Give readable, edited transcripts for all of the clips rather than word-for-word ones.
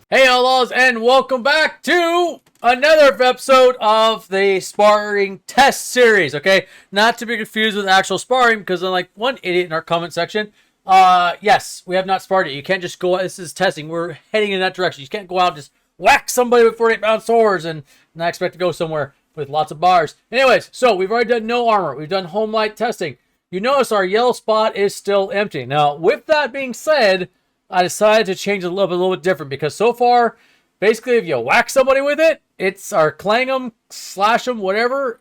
Hey outlaws, and welcome back to another episode of the Sparring Test Series, okay? Not to be confused with actual sparring, because unlike one idiot in our comment section, yes, we have not sparred it. You can't just go, this is testing, we're heading in that direction. You can't go out and just whack somebody with 48-pound swords and not expect to go somewhere with lots of bars. Anyways, so we've already done no armor. We've done home light testing. You notice our yellow spot is still empty. Now, with that being said, I decided to change it a little bit different because so far, basically, if you whack somebody with it, it's or clang them, slash them, whatever,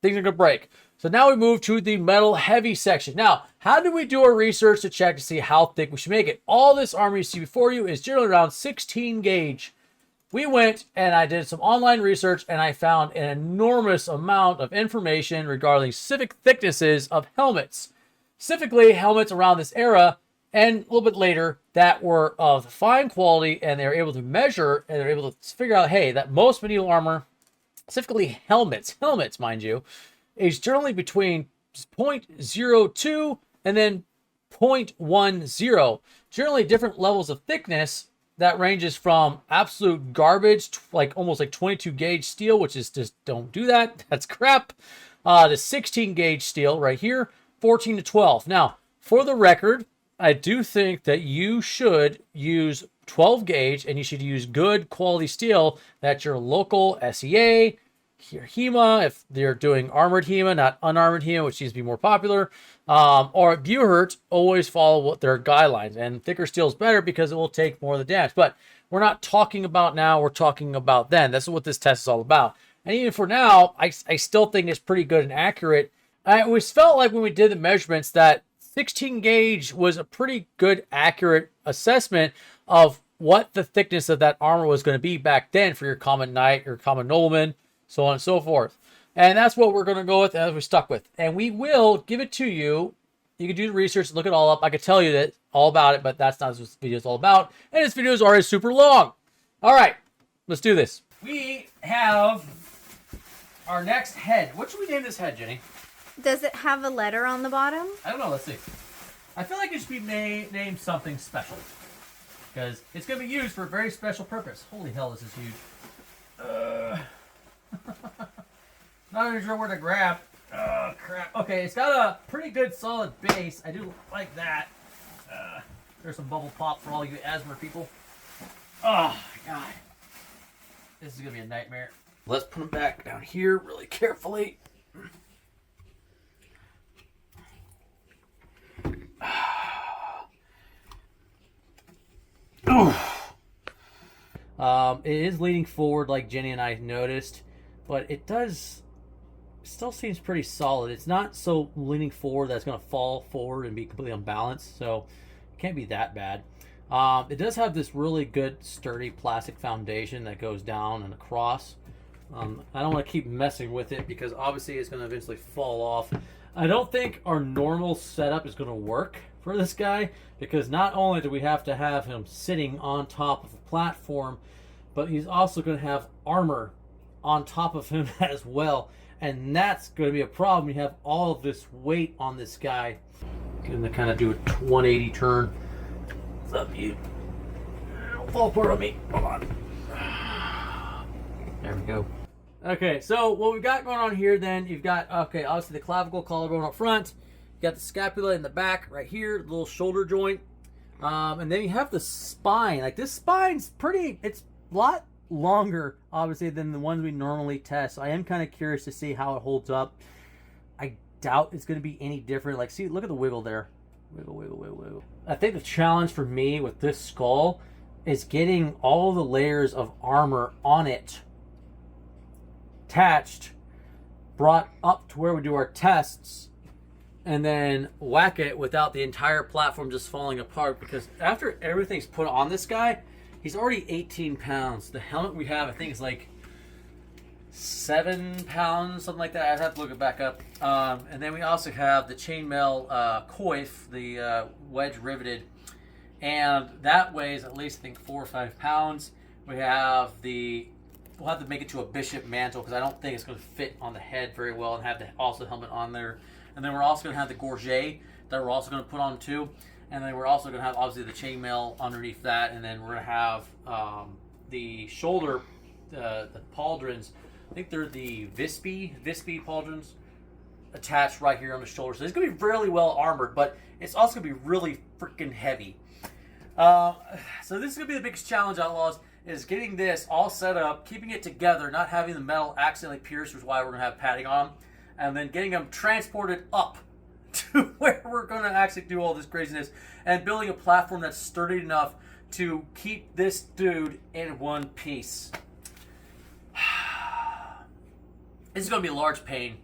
things are going to break. So now we move to the metal heavy section. Now, how do we do our research to check to see how thick we should make it? All this armor you see before you is generally around 16 gauge. We went and I did some online research and I found an enormous amount of information regarding specific thicknesses of helmets. Specifically, helmets around this era and a little bit later that were of fine quality, and they were able to measure and they're able to figure out, hey, that most medieval armor, specifically helmets, mind you, is generally between 0.02 and then 0.10. Generally different levels of thickness that ranges from absolute garbage, like almost like 22 gauge steel, which is just don't do that. That's crap. The 16 gauge steel right here, 14 to 12. Now, for the record, I do think that you should use 12 gauge and you should use good quality steel. That's your local SEA, your HEMA, if they're doing armored HEMA, not unarmored HEMA, which seems to be more popular. Or at Buhert, always follow what their guidelines. And thicker steel is better because it will take more of the damage. But we're not talking about now, we're talking about then. That's what this test is all about. And even for now, I still think it's pretty good and accurate. I always felt like when we did the measurements that 16 gauge was a pretty good, accurate assessment of what the thickness of that armor was going to be back then for your common knight, your common nobleman, so on and so forth. And that's what we're going to go with, and we're stuck with. And we will give it to you. You can do the research, look it all up. I could tell you that all about it, but that's not what this video is all about. And this video is already super long. All right, let's do this. We have our next head. What should we name this head, Jenny? Does it have a letter on the bottom? I don't know. Let's see. I feel like it should be named something special. Because it's going to be used for a very special purpose. Holy hell, this is huge. Not even sure where to grab. Oh, crap. Okay, it's got a pretty good solid base. I do like that. There's some bubble pop for all you asthma people. Oh, my God. This is going to be a nightmare. Let's put them back down here really carefully. It is leaning forward like Jenny and I noticed, but it still seems pretty solid. It's not so leaning forward that it's going to fall forward and be completely unbalanced, so it can't be that bad. It does have this really good sturdy plastic foundation that goes down and across. I don't want to keep messing with it because obviously it's going to eventually fall off. I don't think our normal setup is going to work for this guy because not only do we have to have him sitting on top of a platform, but he's also going to have armor on top of him as well. And that's going to be a problem. You have all of this weight on this guy. Going to kind of do a 180 turn. What's up, you? Don't fall apart on me. Hold on. There we go. Okay, so what we've got going on here then, you've got, okay, obviously the clavicle, collarbone up front. You got the scapula in the back right here, the little shoulder joint. And then you have the spine. Like this spine's pretty, it's a lot longer, obviously, than the ones we normally test. So I am kind of curious to see how it holds up. I doubt it's going to be any different. Like, see, look at the wiggle there. Wiggle, wiggle, wiggle, wiggle. I think the challenge for me with this skull is getting all the layers of armor on it attached, brought up to where we do our tests, and then whack it without the entire platform just falling apart, because after everything's put on this guy, he's already 18 pounds. The helmet we have, I think, is like 7 pounds, something like that. I'd have to look it back up. And then we also have the chainmail coif, the wedge riveted, and that weighs at least, I think, 4 or 5 pounds. We have the we'll have to make it to a bishop mantle because I don't think it's going to fit on the head very well, and have the also helmet on there. And then we're also going to have the gorget that we're also going to put on too. And then we're also going to have obviously the chainmail underneath that, and then we're going to have the shoulder, the pauldrons. I think they're the Vispy pauldrons attached right here on the shoulder. So it's going to be really well armored, but it's also going to be really freaking heavy. So this is going to be the biggest challenge, Outlaws, is getting this all set up, keeping it together, not having the metal accidentally pierce, which is why we're going to have padding on, and then getting them transported up to where we're going to actually do all this craziness, and building a platform that's sturdy enough to keep this dude in one piece. This is going to be a large pain.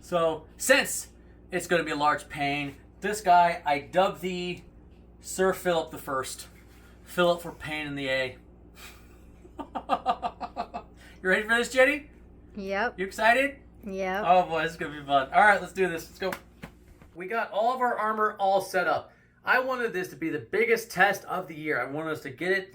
So, since it's going to be a large pain, this guy, I dubbed the Sir Philip the First. Philip for pain in the A. You ready for this, Jenny? Yep. You excited? Yep. Oh boy, this is going to be fun. All right, let's do this. Let's go. We got all of our armor all set up. I wanted this to be the biggest test of the year. I wanted us to get it,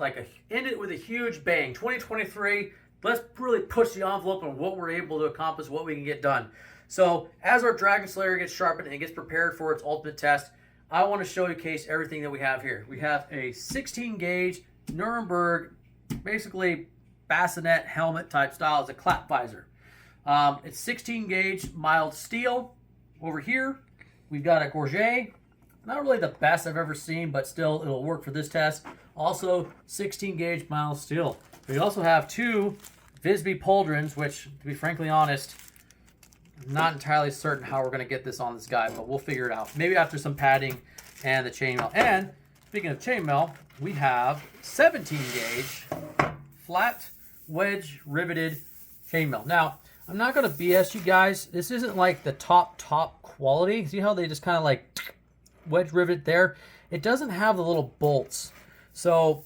end it with a huge bang. 2023, let's really push the envelope on what we're able to accomplish, what we can get done. So, as our Dragon Slayer gets sharpened and it gets prepared for its ultimate test, I want to showcase everything that we have here. We have a 16 gauge Nuremberg, basically bassinet helmet type style. It's a clap visor. It's 16 gauge mild steel. Over here, we've got a Gorget. Not really the best I've ever seen, but still it'll work for this test. Also 16 gauge mild steel. We also have two Visby pauldrons, which, to be frankly honest, I'm not entirely certain how we're going to get this on this guy, but we'll figure it out. Maybe after some padding and the chainmail. And speaking of chainmail, we have 17 gauge flat wedge riveted chainmail. Now, I'm not going to BS you guys. This isn't like the top quality. See how they just kind of like wedge rivet there? It doesn't have the little bolts. So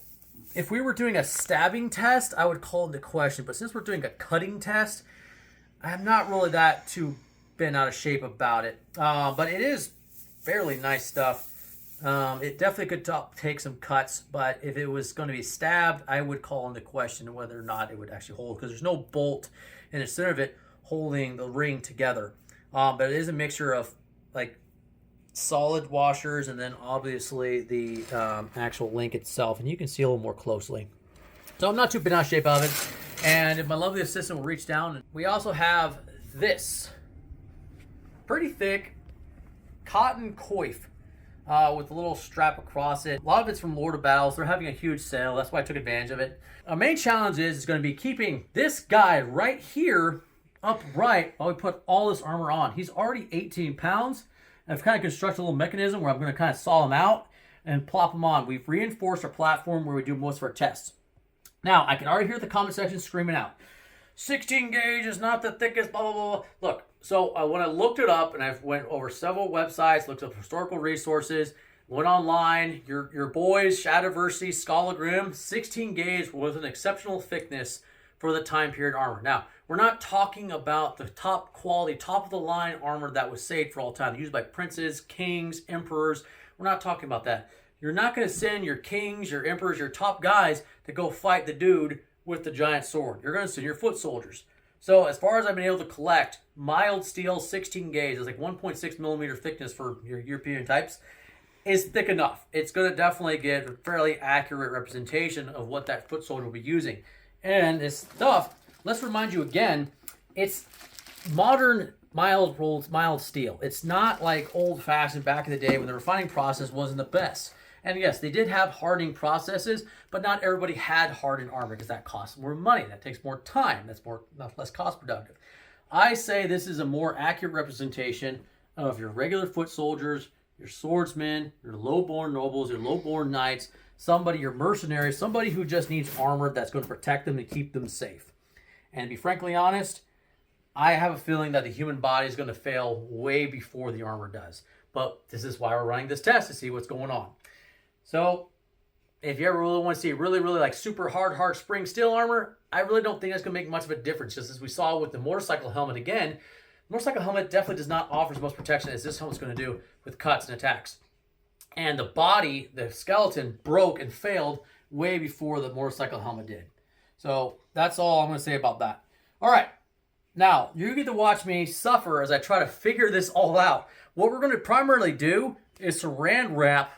if we were doing a stabbing test, I would call into question. But since we're doing a cutting test, I'm not really that too bent out of shape about it. But it is fairly nice stuff. It definitely could take some cuts, but if it was going to be stabbed, I would call into question whether or not it would actually hold, because there's no bolt in the center of it holding the ring together. But it is a mixture of like solid washers and then obviously the actual link itself, and you can see a little more closely. So I'm not too bent out of shape of it. And if my lovely assistant will reach down, we also have this pretty thick cotton coif with a little strap across it. A lot of it's from Lord of Battles. They're having a huge sale. That's why I took advantage of it. Our main challenge is going to be keeping this guy right here upright while we put all this armor on. He's already 18 pounds. I've kind of constructed a little mechanism where I'm going to kind of saw him out and plop him on. We've reinforced our platform where we do most of our tests. Now, I can already hear the comment section screaming out, 16 gauge is not the thickest, blah, blah, blah. Look, so when I looked it up, and I went over several websites, looked up historical resources, went online, your boys, Shadowversity, Skallagrim, 16 gauge was an exceptional thickness for the time period armor. Now, we're not talking about the top quality, top of the line armor that was saved for all time, used by princes, kings, emperors. We're not talking about that. You're not going to send your kings, your emperors, your top guys to go fight the dude with the giant sword. You're going to send your foot soldiers. So as far as I've been able to collect, mild steel 16 gauge, it's like 1.6 millimeter thickness for your European types, is thick enough. It's going to definitely get a fairly accurate representation of what that foot soldier will be using. And this stuff, let's remind you again, it's modern mild steel. It's not like old-fashioned back in the day when the refining process wasn't the best. And yes, they did have hardening processes, but not everybody had hardened armor because that costs more money. That takes more time. That's less cost productive. I say this is a more accurate representation of your regular foot soldiers, your swordsmen, your low-born nobles, your low-born knights, your mercenaries, somebody who just needs armor that's going to protect them and keep them safe. And to be frankly honest, I have a feeling that the human body is going to fail way before the armor does. But this is why we're running this test, to see what's going on. So, if you ever really want to see really like super hard spring steel armor, I really don't think that's going to make much of a difference. Just as we saw with the motorcycle helmet again, the motorcycle helmet definitely does not offer as much protection as this helmet's going to do with cuts and attacks. And the body, the skeleton, broke and failed way before the motorcycle helmet did. So, that's all I'm going to say about that. All right. Now, you get to watch me suffer as I try to figure this all out. What we're going to primarily do is saran wrap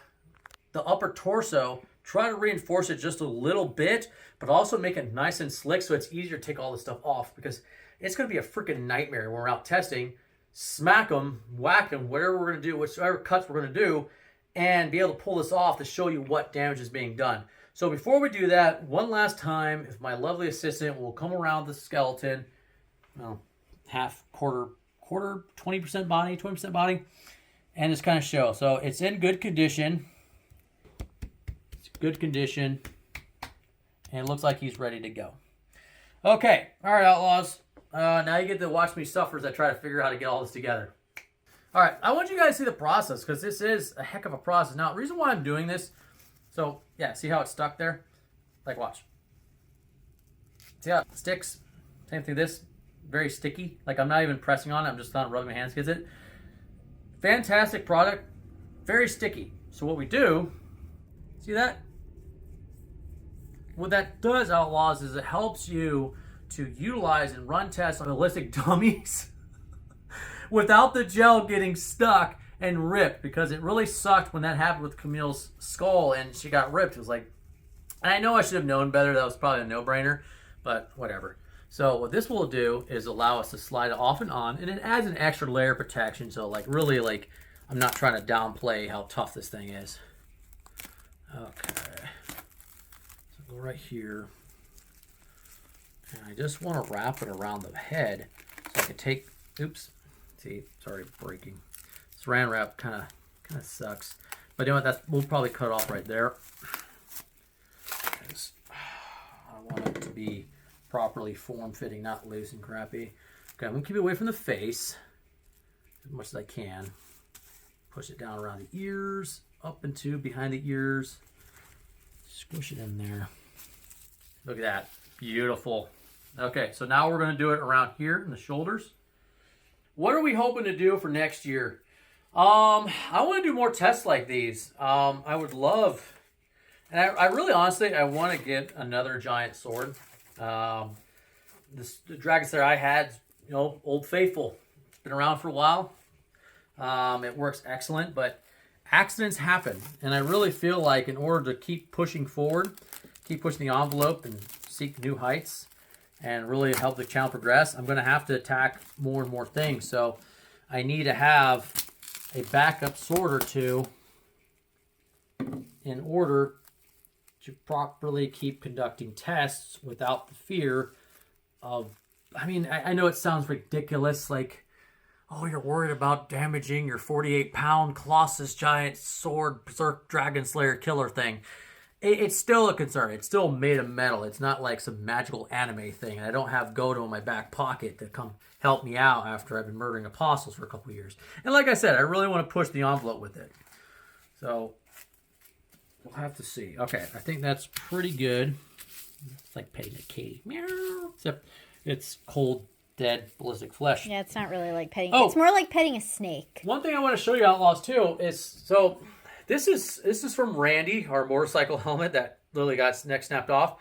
the upper torso try to reinforce it just a little bit, but also make it nice and slick so it's easier to take all this stuff off, because it's going to be a freaking nightmare when we're out testing. Smack them, whack them, whatever we're going to do, whichever cuts we're going to do, and be able to pull this off to show you what damage is being done. So before we do that, one last time, if my lovely assistant will come around the skeleton, well, half, quarter, 20% body, 20% body, and just kind of show. So it's in good condition. It's good condition. And it looks like he's ready to go. Okay. All right, Outlaws. Now you get to watch me suffer as I try to figure out how to get all this together. All right. I want you guys to see the process, because this is a heck of a process. Now, the reason why I'm doing this, so yeah, see how it's stuck there? Like, watch. See how it sticks? Same thing, this. Very sticky. Like, I'm not even pressing on it. I'm just not rubbing my hands against it. Fantastic product. Very sticky. So what we do, see that? What that does, Outlaws, is it helps you to utilize and run tests on ballistic dummies without the gel getting stuck and ripped, because it really sucked when that happened with Camille's skull and she got ripped. It was like, I know I should have known better. That was probably a no-brainer, but whatever. So what this will do is allow us to slide it off and on, and it adds an extra layer of protection. So like really, like, I'm not trying to downplay how tough this thing is. Okay. So go right here. And I just want to wrap it around the head so I can take, oops, see, it's already breaking. Saran wrap kind of sucks. But you know what, that's, we'll probably cut off right there. I want it to be properly form-fitting, not loose and crappy. Okay, I'm going to keep it away from the face as much as I can. Push it down around the ears, up into behind the ears. Squish it in there. Look at that. Beautiful. Okay, so now we're going to do it around here in the shoulders. What are we hoping to do for next year? I want to do more tests like these. I would love, and I really honestly, I want to get another giant sword. The Dragon Slayer I had, you know, Old Faithful. It's been around for a while. It works excellent, but accidents happen. And I really feel like in order to keep pushing forward, keep pushing the envelope and seek new heights and really help the channel progress, I'm going to have to attack more and more things. So I need to have a backup sword or two in order to properly keep conducting tests without the fear of, I mean, I know it sounds ridiculous, like, oh, you're worried about damaging your 48-pound Colossus giant sword Berserk Dragon Slayer killer thing. It's still a concern. It's still made of metal. It's not like some magical anime thing. I don't have Godo in my back pocket to come help me out after I've been murdering apostles for a couple of years. And like I said, I really want to push the envelope with it. So we'll have to see. Okay, I think that's pretty good. It's like petting a kitty. Meow. Except it's cold, dead, ballistic flesh. Yeah, it's not really like petting. Oh. It's more like petting a snake. One thing I want to show you, Outlaws, too, is so this is from Randy, our motorcycle helmet that literally got neck snapped off.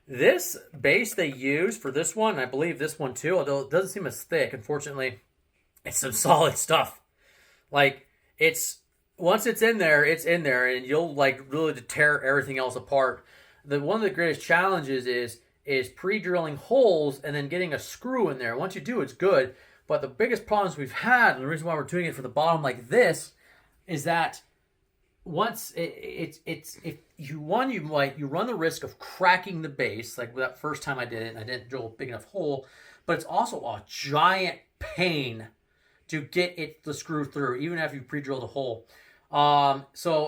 This base they use for this one, I believe this one too, although it doesn't seem as thick, unfortunately, it's some solid stuff. Like, it's, once it's in there, and you'll like really tear everything else apart. One of the greatest challenges is pre-drilling holes and then getting a screw in there. Once you do, it's good. But the biggest problems we've had, and the reason why we're doing it for the bottom like this, is that once if you run the risk of cracking the base, like that first time I did it, and I didn't drill a big enough hole. But it's also a giant pain to get the screw through, even after you pre-drilled a hole. And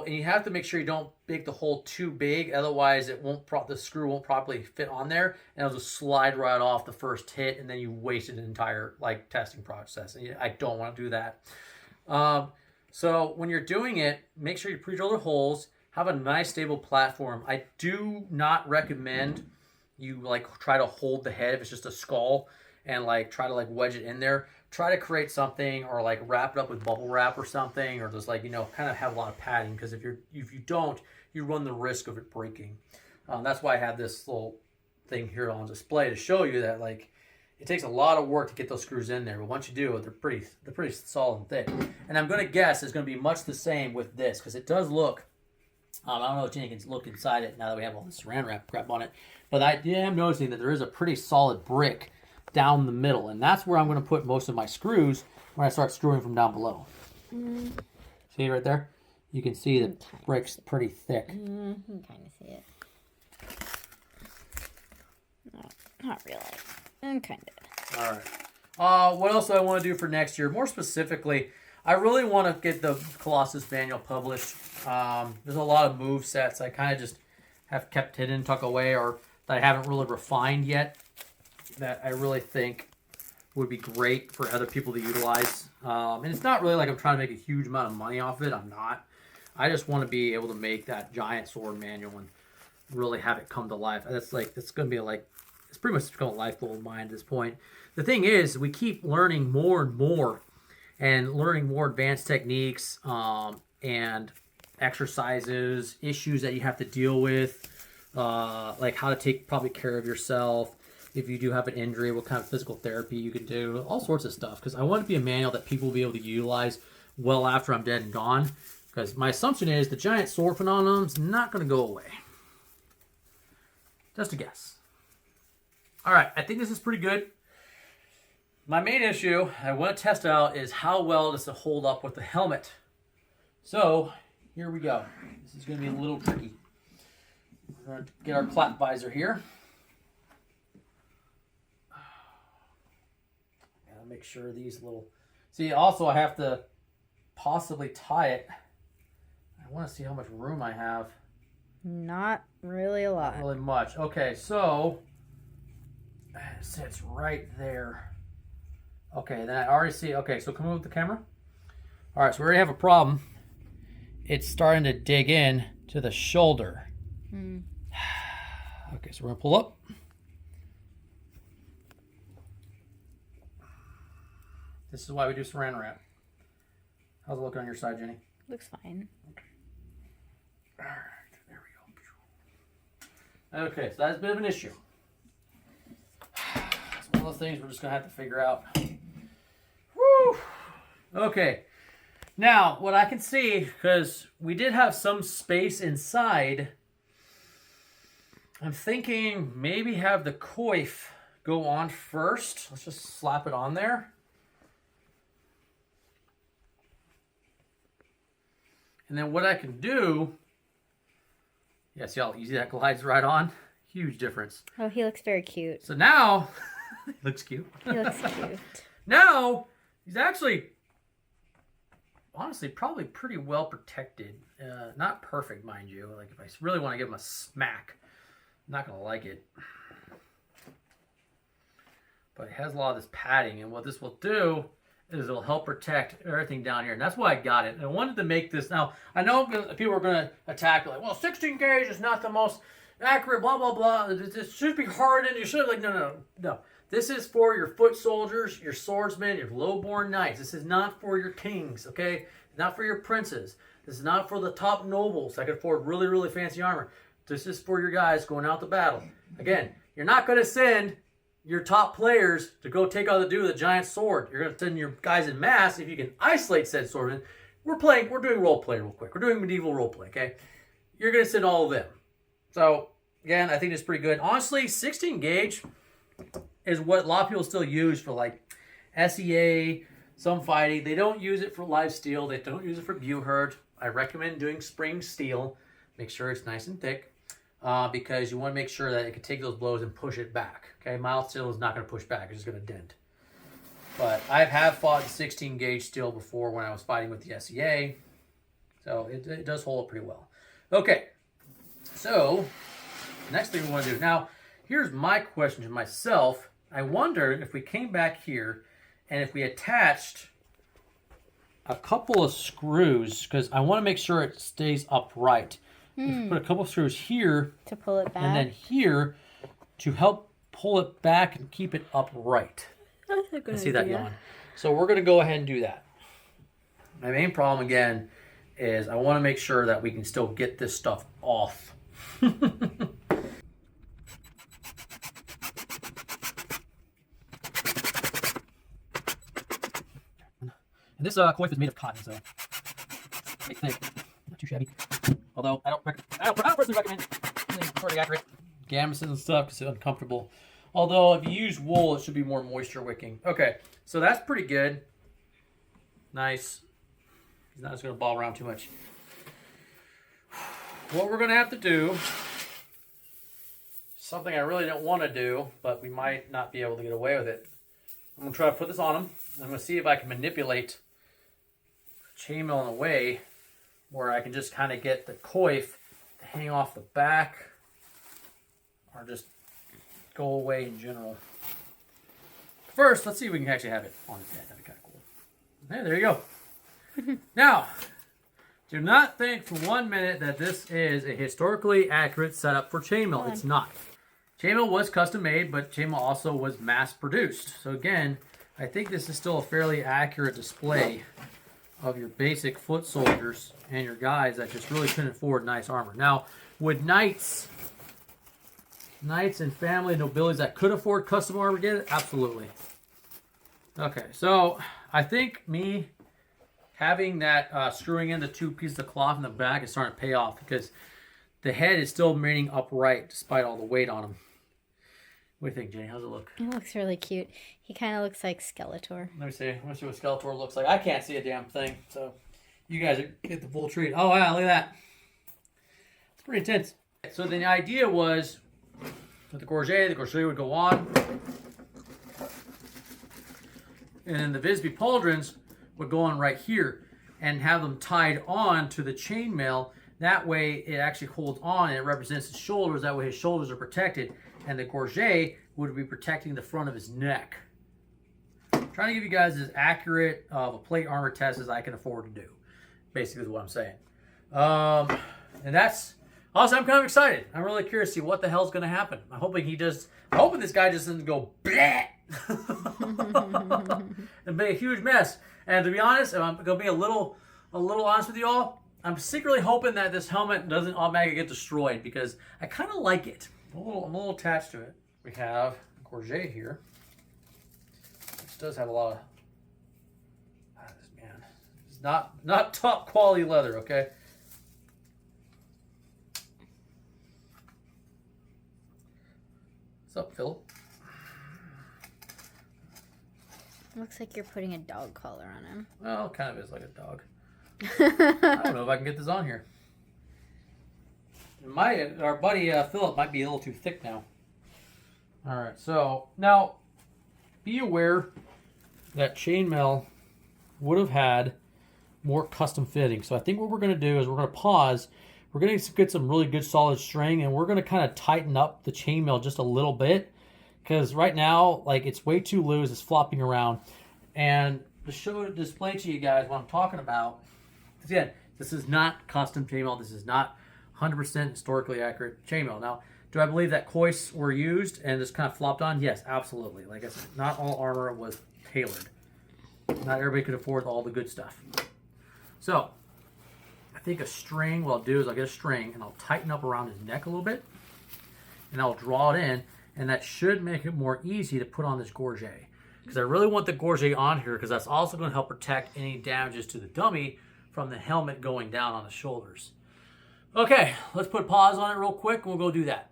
you have to make sure you don't make the hole too big, otherwise the screw won't properly fit on there, and it'll just slide right off the first hit, and then you wasted an entire like testing process. And I don't want to do that. So when you're doing it, make sure you pre-drill the holes. Have a nice stable platform. I do not recommend you like try to hold the head if it's just a skull and like try to like wedge it in there. Try to create something, or like wrap it up with bubble wrap or something, or just like, you know, kind of have a lot of padding, because if you don't, you run the risk of it breaking. That's why I have this little thing here on display to show you that like it takes a lot of work to get those screws in there, but once you do, they're pretty solid and thick. And I'm going to guess it's going to be much the same with this, because it does look I don't know if Jenny can look inside it now that we have all this saran wrap crap on it. But I am noticing that there is a pretty solid brick down the middle. And that's where I'm going to put most of my screws when I start screwing from down below. See it right there? You can see the brick's pretty thick. You can kind of see it. No, not really. Kind of. All right. What else do I want to do for next year? More specifically, I really want to get the Colossus manual published. There's a lot of move sets I kind of just have kept hidden, tucked away, or that I haven't really refined yet that I really think would be great for other people to utilize. And it's not really like I'm trying to make a huge amount of money off it. I'm not. I just want to be able to make that giant sword manual and really have it come to life. That's like, it's going to be like, it's pretty much become a life goal of mine at this point. The thing is, we keep learning more and more and learning more advanced techniques and exercises, issues that you have to deal with, like how to take probably care of yourself. If you do have an injury, what kind of physical therapy you can do, all sorts of stuff. Because I want it to be a manual that people will be able to utilize well after I'm dead and gone. Because my assumption is the giant sword phenomenon is not going to go away. Just a guess. All right, I think this is pretty good. My main issue I want to test out is how well does it hold up with the helmet. So here we go. This is going to be a little tricky. We're going to get our clap visor here. Gotta make sure these little... See, also I have to possibly tie it. I want to see how much room I have. Not really a lot. Not really much. Okay, so it sits right there. Okay, then I already see. Okay, so come over with the camera. All right, so we already have a problem. It's starting to dig in to the shoulder. Okay, so we're gonna pull up. This is why we do saran wrap. How's it looking on your side, Jenny? Looks fine. All right, there we go. Okay, so that's a bit of an issue. It's one of those things we're just gonna have to figure out. Woo! Okay. Now, what I can see, because we did have some space inside, I'm thinking maybe have the coif go on first. Let's just slap it on there. And then what I can do, yeah, see how easy that glides right on? Huge difference. Oh, he looks very cute. So now, he looks cute. He looks cute. Now, he's actually, honestly, probably pretty well protected. Not perfect, mind you. Like, if I really want to give him a smack, I'm not going to like it. But it has a lot of this padding, and what this will do is it'll help protect everything down here. And that's why I got it. And I wanted to make this. Now, I know people are going to attack, like, well, 16 gauge is not the most accurate, blah, blah, blah. It should be hardened. You should, like, no. This is for your foot soldiers, your swordsmen, your low-born knights. This is not for your kings, okay? Not for your princes. This is not for the top nobles that can afford really, really fancy armor. This is for your guys going out to battle. Again, you're not going to send your top players to go take out the dude with a giant sword. You're going to send your guys in mass if you can isolate said swordmen. We're doing role play real quick. We're doing medieval role play, okay? You're going to send all of them. So, again, I think it's pretty good. Honestly, 16 gauge is what a lot of people still use for, like, SEA, some fighting. They don't use it for live steel. They don't use it for Buhurt. I recommend doing spring steel. Make sure it's nice and thick. Because you want to make sure that it can take those blows and push it back. Okay, mild steel is not going to push back. It's just going to dent. But I have fought 16 gauge steel before when I was fighting with the SEA. So it does hold up pretty well. Okay, so next thing we want to do. Now, here's my question to myself. I wonder if we came back here and if we attached a couple of screws, because I want to make sure it stays upright. Put a couple of screws here To pull it back. and then here to help pull it back and keep it upright. That's a good I see that idea. yawn. So we're going to go ahead and do that. My main problem, again, is I want to make sure that we can still get this stuff off. And this coif is made of cotton, so it's thick, not too shabby. Although I don't personally recommend using pretty accurate gamises and stuff because it's uncomfortable. Although if you use wool, it should be more moisture wicking. Okay, so that's pretty good. Nice. He's not just going to ball around too much. What we're going to have to do, something I really don't want to do, but we might not be able to get away with it. I'm going to try to put this on him. I'm going to see if I can manipulate the chainmail in a way where I can just kind of get the coif to hang off the back or just go away in general. First, let's see if we can actually have it on his head. That'd be kind of cool. Hey, there you go. Now, do not think for 1 minute that this is a historically accurate setup for chainmail. It's not. Chainmail was custom made, but chainmail also was mass produced. So again, I think this is still a fairly accurate display of your basic foot soldiers and your guys that just really couldn't afford nice armor. Now, would knights and family nobilities that could afford custom armor get it? Absolutely. Okay, so I think me having that screwing in the 2 pieces of cloth in the back is starting to pay off because the head is still remaining upright despite all the weight on him. What do you think, Jenny? How's it look? It looks really cute. He kind of looks like Skeletor. Let me see. What Skeletor looks like. I can't see a damn thing, so you guys get the full treat. Oh, wow, look at that. It's pretty intense. So the idea was with the gorget would go on, and then the Visby pauldrons would go on right here and have them tied on to the chainmail. That way it actually holds on and it represents his shoulders. That way his shoulders are protected. And the gorget would be protecting the front of his neck. I'm trying to give you guys as accurate of a plate armor test as I can afford to do. Basically is what I'm saying. And that's... Also, I'm kind of excited. I'm really curious to see what the hell's going to happen. I'm hoping this guy just doesn't go bleh and make a huge mess. And to be honest, if I'm going to be a little honest with you all, I'm secretly hoping that this helmet doesn't automatically get destroyed because I kind of like it. I'm a little attached to it. We have gorget here, which does have a lot of... Man, it's not top quality leather, okay? What's up, Philip? Looks like you're putting a dog collar on him. Well, it kind of is like a dog. I don't know if I can get this on here. Our buddy Philip might be a little too thick now. All right, so now be aware that chainmail would have had more custom fitting. So I think what we're going to do is we're going to pause. We're going to get some really good solid string, and we're going to kind of tighten up the chainmail just a little bit because right now, like, it's way too loose. It's flopping around, and to display to you guys what I'm talking about. Again, this is not custom chainmail. This is not 100% historically accurate chainmail. Now, do I believe that coists were used and just kind of flopped on? Yes, absolutely. Like I said, not all armor was tailored. Not everybody could afford all the good stuff. So, I think a string, what I'll do is I'll get a string and I'll tighten up around his neck a little bit. And I'll draw it in. And that should make it more easy to put on this gorget. Because I really want the gorget on here because that's also going to help protect any damages to the dummy from the helmet going down on the shoulders. Okay, let's put pause on it real quick and we'll go do that.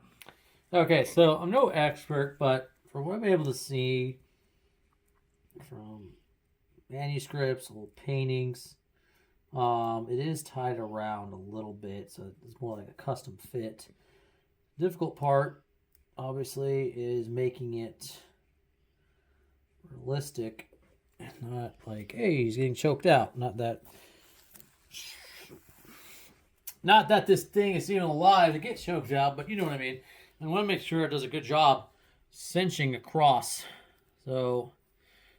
Okay, so I'm no expert, but from what I'm able to see from manuscripts, little paintings, it is tied around a little bit, so it's more like a custom fit. Difficult part, obviously, is making it realistic and not like, hey, he's getting choked out. Not that this thing is even alive to get choked out, but you know what I mean. I want to make sure it does a good job cinching across. So,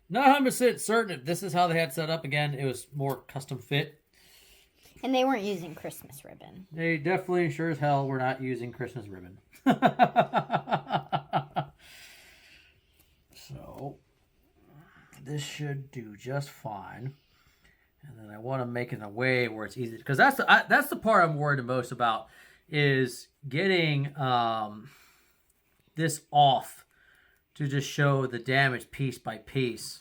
not 100% certain if this is how they had set up. Again, it was more custom fit. And they weren't using Christmas ribbon. They definitely sure as hell were not using Christmas ribbon. So, this should do just fine. And then I want to make it in a way where it's easy. Because that's the part I'm worried the most about is getting this off to just show the damage piece by piece.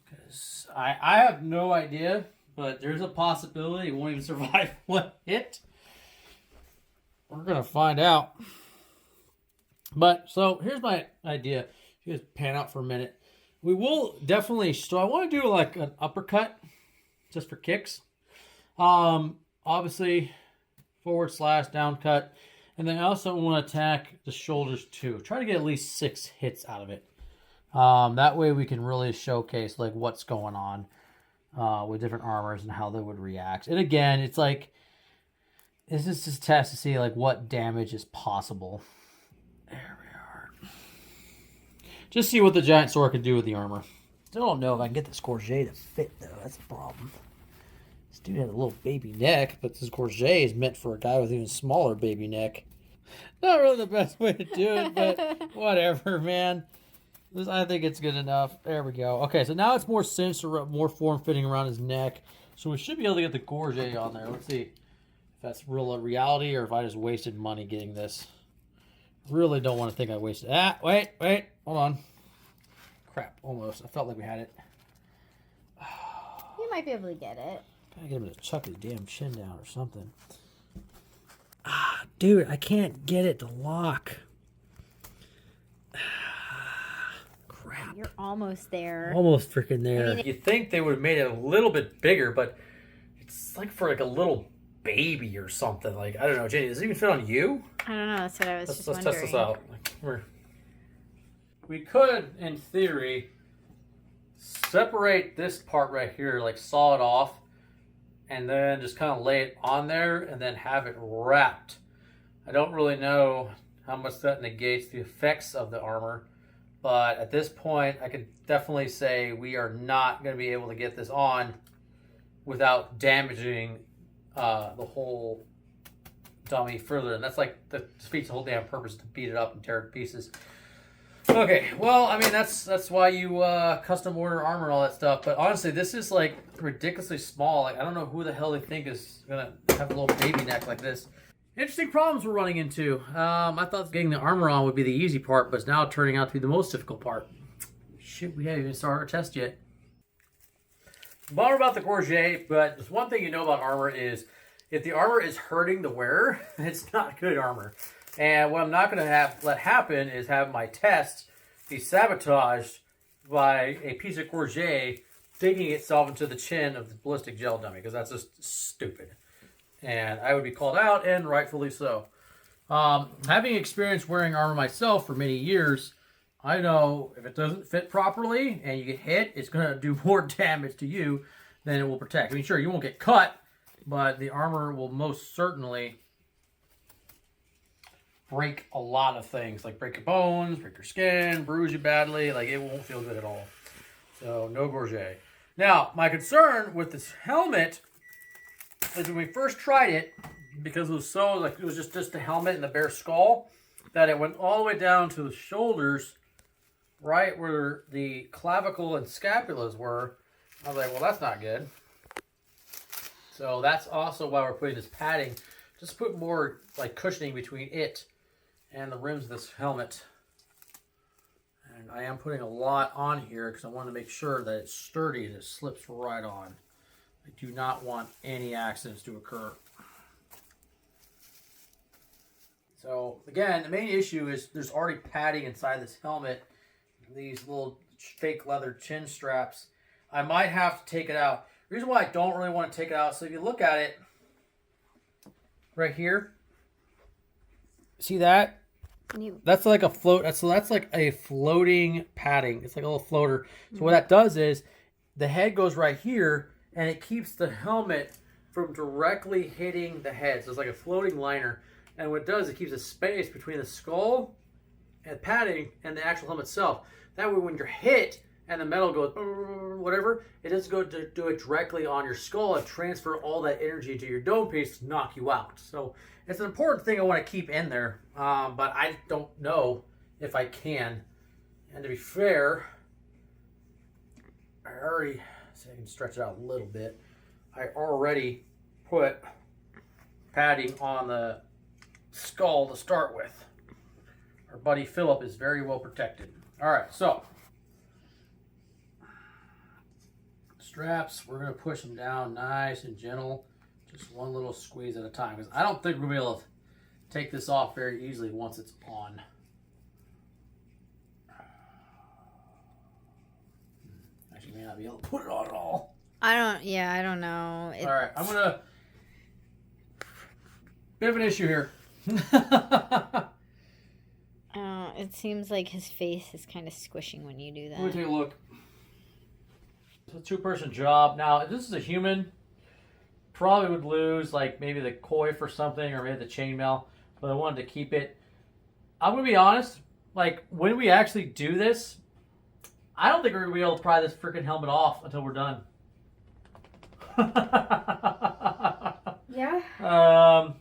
Because I have no idea but there's a possibility it won't even survive one hit. We're gonna find out. But so here's my idea. If you guys pan out for a minute, we will definitely. So I want to do like an uppercut, just for kicks. Obviously, forward slash down cut, and then I also want to attack the shoulders too. Try to get at least 6 hits out of it. That way we can really showcase like what's going on with different armors and how they would react. And again, it's like this is just a test to see like what damage is possible. There we are. Just see what the giant sword can do with the armor. Still don't know if I can get this gorget to fit though. That's the problem. This dude has a little baby neck, but this gorget is meant for a guy with even smaller baby neck. Not really the best way to do it, but whatever, man. I think it's good enough. There we go. Okay, so now it's more cinched or more form-fitting around his neck. So we should be able to get the gorget on there. Let's see if that's real reality or if I just wasted money getting this. Really don't want to think I wasted. Wait. Hold on. Crap, almost. I felt like we had it. You might be able to get it. Gotta get him to chuck his damn chin down or something. Dude, I can't get it to lock. Crap. You're almost there. Almost freaking there. I mean, You'd think they would have made it a little bit bigger, but it's like for like a little baby or something. Like, I don't know, Jenny, does it even fit on you? I don't know. That's what I was Let's wondering. test this out. We could, in theory, separate this part right here, like saw it off, and then just kind of lay it on there and then have it wrapped. I don't really know how much that negates the effects of the armor, but at this point, I could definitely say we are not going to be able to get this on without damaging the whole dummy further. And that's like, that defeats the whole damn purpose, to beat it up and tear it to pieces. Okay, well, I mean, that's why you custom order armor and all that stuff. But honestly, this is like ridiculously small. Like, I don't know who the hell they think is gonna have a little baby neck like this. Interesting problems we're running into. I thought getting the armor on would be the easy part, but it's now turning out to be the most difficult part. Shit, we haven't even started our test yet. Bummer about the gorget, but there's one thing you know about armor is if the armor is hurting the wearer, it's not good armor. And what I'm not going to let happen is have my test be sabotaged by a piece of gorget digging itself into the chin of the ballistic gel dummy, because that's just stupid. And I would be called out, and rightfully so. Having experience wearing armor myself for many years, I know if it doesn't fit properly and you get hit, it's going to do more damage to you than it will protect. I mean, sure, you won't get cut, but the armor will most certainly break a lot of things, like break your bones, break your skin, bruise you badly. Like, it won't feel good at all. So no gorget. Now, my concern with this helmet is when we first tried it, because it was so, like, it was just the helmet and the bare skull, that it went all the way down to the shoulders, right where the clavicle and scapulas were. I was like, well, that's not good. So that's also why we're putting this padding, just put more like cushioning between it and the rims of this helmet. And I am putting a lot on here because I want to make sure that it's sturdy and it slips right on. I do not want any accidents to occur. So again, the main issue is there's already padding inside this helmet. These little fake leather chin straps. I might have to take it out. The reason why I don't really want to take it out, so if you look at it right here, see that? That's like a float. That's like a floating padding. It's like a little floater. So what that does is the head goes right here, and it keeps the helmet from directly hitting the head. So it's like a floating liner. And what it does, it keeps a space between the skull and padding and the actual helmet itself. That way when you're hit and the metal goes whatever, it doesn't go to do it directly on your skull and transfer all that energy to your dome piece to knock you out. So it's an important thing I want to keep in there, but I don't know if I can. And to be fair, I already, see, I can stretch it out a little bit. I already put padding on the skull to start with. Our buddy Philip is very well protected. All right, so straps, we're going to push them down nice and gentle. Just one little squeeze at a time. Because I don't think we're going to be able to take this off very easily once it's on. Actually, may not be able to put it on at all. I don't know. All right, I'm going to... Bit of an issue here. It seems like his face is kind of squishing when you do that. Let me take a look. It's a two-person job. Now, if this is a human, probably would lose like maybe the coif or something, or maybe the chainmail, but I wanted to keep it. I'm going to be honest, like when we actually do this, I don't think we're going to be able to pry this freaking helmet off until we're done. Yeah.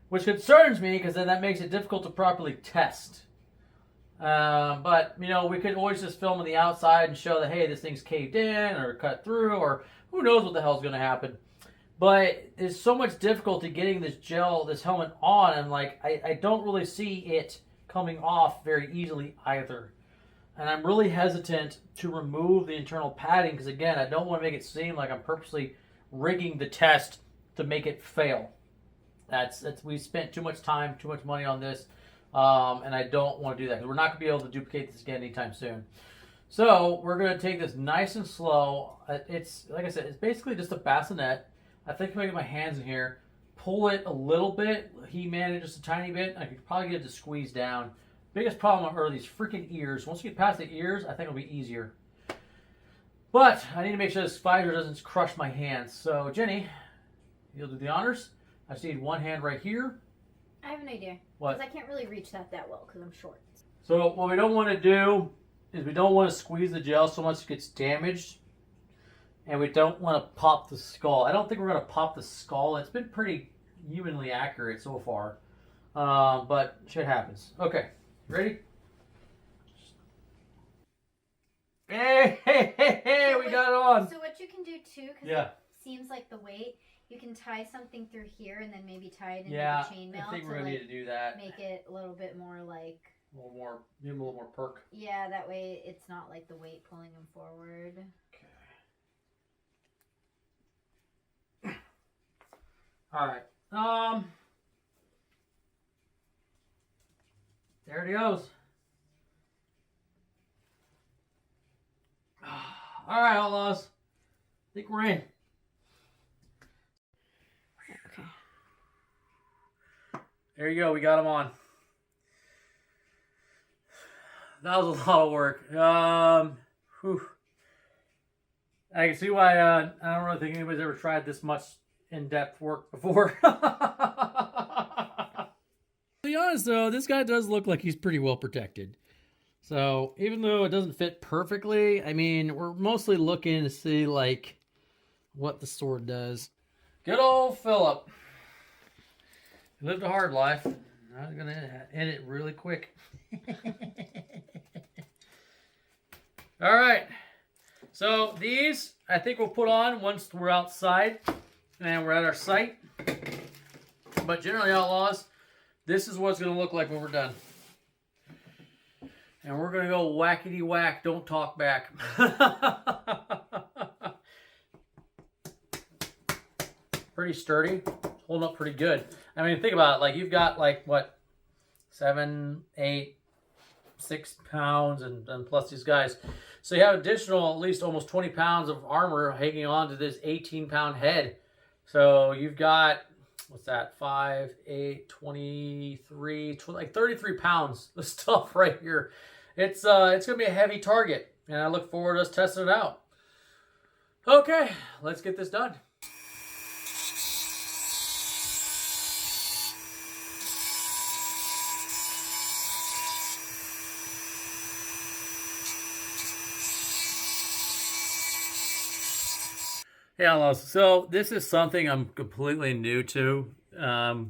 Which concerns me because then that makes it difficult to properly test. But, you know, we could always just film on the outside and show that, hey, this thing's caved in or cut through or who knows what the hell's going to happen. But there's so much difficulty getting this helmet on, and, like, I don't really see it coming off very easily either. And I'm really hesitant to remove the internal padding because, again, I don't want to make it seem like I'm purposely rigging the test to make it fail. We spent too much time, too much money on this. And I don't want to do that because we're not going to be able to duplicate this again anytime soon. So we're going to take this nice and slow. It's, like I said, it's basically just a bassinet. I think if I get my hands in here, pull it a little bit, He-Man it just a tiny bit, I could probably get it to squeeze down. Biggest problem are these freaking ears. Once we get past the ears, I think it'll be easier. But I need to make sure this spider doesn't crush my hands. So Jenny, you'll do the honors. I just need one hand right here. I have an idea. What? Because I can't really reach that well because I'm short. So what we don't want to do is we don't want to squeeze the gel so much it gets damaged. And we don't want to pop the skull. I don't think we're going to pop the skull. It's been pretty evenly accurate so far. But shit happens. Okay. Ready? Hey, we got it on. So what you can do too, because it seems like the weight, you can tie something through here and then maybe tie it into the chainmail. I think we're going to need to do that. Make it a little bit more like... give him a little more perk. Yeah, that way it's not like the weight pulling him forward. Okay. Alright. There it goes. Alright, Outlaws. I think we're in. Okay. There you go. We got them on. That was a lot of work. Whew. I can see why I don't really think anybody's ever tried this much in-depth work before. To be honest, though, this guy does look like he's pretty well protected. So even though it doesn't fit perfectly, I mean, we're mostly looking to see, like, what the sword does. Good old Philip. He lived a hard life. I'm going to end it really quick. All right. So these, I think we'll put on once we're outside and we're at our site. But generally, Outlaws, this is what it's going to look like when we're done. And we're going to go whackety whack, don't talk back. Pretty sturdy. Holding up pretty good. I mean, think about it. Like, you've got, like, what, 7, 8, 6 pounds, and plus these guys. So you have additional, at least almost 20 pounds of armor hanging on to this 18-pound head. So you've got, what's that, 5, 8, 23, like 33 pounds of stuff right here. It's going to be a heavy target, and I look forward to us testing it out. Okay, let's get this done. Yeah, so this is something I'm completely new to. What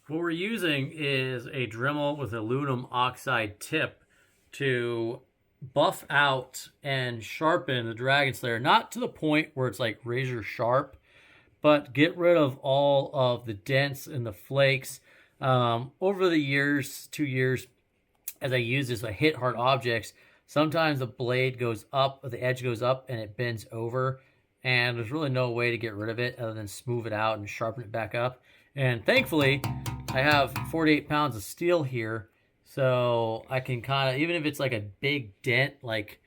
we're using is a Dremel with aluminum oxide tip to buff out and sharpen the Dragon Slayer. Not to the point where it's like razor sharp, but get rid of all of the dents and the flakes. Over the years, 2 years, as I use this, I hit hard objects. Sometimes the blade goes up, or the edge goes up, and it bends over. and there's really no way to get rid of it other than smooth it out and sharpen it back up. And thankfully, I have 48 pounds of steel here, so I can kind of, even if it's like a big dent, like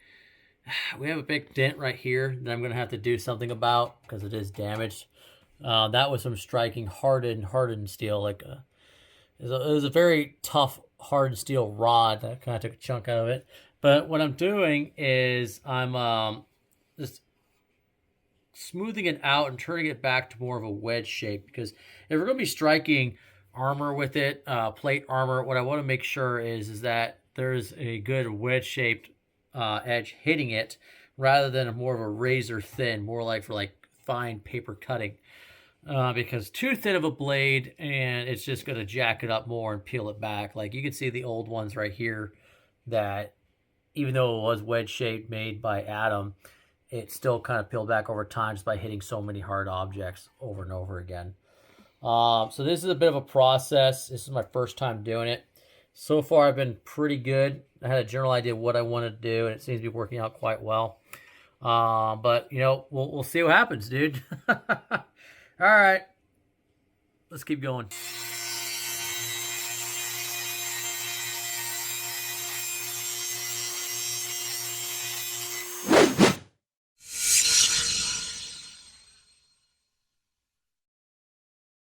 we have a big dent right here that I'm going to have to do something about because it is damaged. That was from striking hardened steel. Like it was a very tough hardened steel rod that kind of took a chunk out of it. But what I'm doing is I'm just smoothing it out and turning it back to more of a wedge shape, because if we're going to be striking armor with it, plate armor, what I want to make sure is that there's a good wedge shaped edge hitting it rather than more of a razor thin, more like for like fine paper cutting, because too thin of a blade and it's just going to jack it up more and peel it back. Like you can see the old ones right here that even though it was wedge shaped made by Adam, it still kind of peeled back over time just by hitting so many hard objects over and over again. So this is a bit of a process. This is my first time doing it. So far, I've been pretty good. I had a general idea of what I wanted to do, and it seems to be working out quite well. But, you know, we'll see what happens, dude. All right. Let's keep going.